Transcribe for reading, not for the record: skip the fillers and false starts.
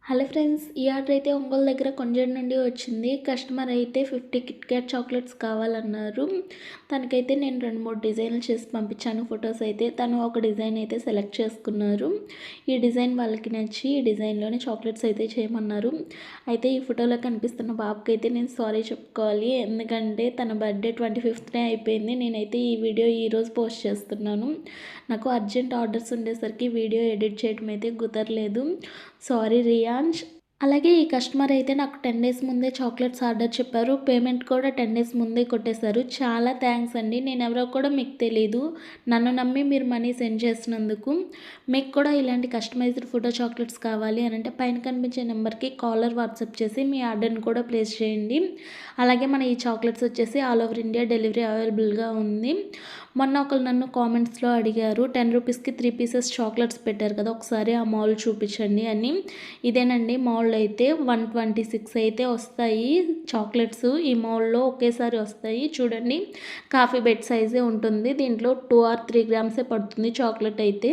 Hello friends, ఈ order అయితే ఒంగోలు దగ్గర కొంజేడు నుండి వచ్చింది. కస్టమర్ అయితే 50 కిట్ క్యాట్ చాక్లెట్స్ కావాలన్నారు. తనకైతే నేను 2, 3 డిజైన్లు చేసి పంపించాను ఫొటోస్ అయితే. తను ఒక డిజైన్ అయితే సెలెక్ట్ చేసుకున్నారు. ఈ డిజైన్ వాళ్ళకి నచ్చి ఈ డిజైన్లోనే చాక్లెట్స్ అయితే చేయమన్నారు. అయితే ఈ ఫోటోలో కనిపిస్తున్న బాబుకి అయితే నేను సారీ చెప్పుకోవాలి. ఎందుకంటే తన బర్త్డే 25నే అయిపోయింది. నేనైతే ఈ వీడియో ఈరోజు పోస్ట్ చేస్తున్నాను. నాకు అర్జెంట్ ఆర్డర్స్ ఉండేసరికి వీడియో ఎడిట్ చేయడం అయితే కుదరలేదు. సారీ రియాన్ష్. అలాగే ఈ కస్టమర్ అయితే నాకు 10 డేస్ ముందే చాక్లెట్స్ ఆర్డర్ చెప్పారు. పేమెంట్ కూడా 10 డేస్ ముందే కొట్టేశారు. చాలా థ్యాంక్స్ అండి. నేనెవరో కూడా మీకు తెలీదు. నన్ను నమ్మి మీరు మనీ సెండ్ చేసినందుకు. మీకు కూడా ఇలాంటి కస్టమైజ్డ్ ఫోటో చాక్లెట్స్ కావాలి అనంటే పైన కనిపించే నెంబర్కి కాలర్ వాట్సాప్ చేసి మీ ఆర్డర్ని కూడా ప్లేస్ చేయండి. అలాగే మన ఈ చాక్లెట్స్ వచ్చేసి ఆల్ ఓవర్ ఇండియా డెలివరీ అవైలబుల్గా ఉంది. మొన్న ఒకరు నన్ను కామెంట్స్లో అడిగారు, 10 రూపీస్కి 3 పీసెస్ చాక్లెట్స్ పెట్టారు కదా, ఒకసారి ఆ మౌల్ చూపించండి అని. ఇదేనండి మౌల్ అయితే 126 అయితే వస్తాయి చాక్లెట్స్. ఈ మౌల్లో ఒకేసారి వస్తాయి. చూడండి, కాఫీ బెడ్ సైజే ఉంటుంది. దీంట్లో 2 or 3 గ్రామ్సే పడుతుంది చాక్లెట్ అయితే.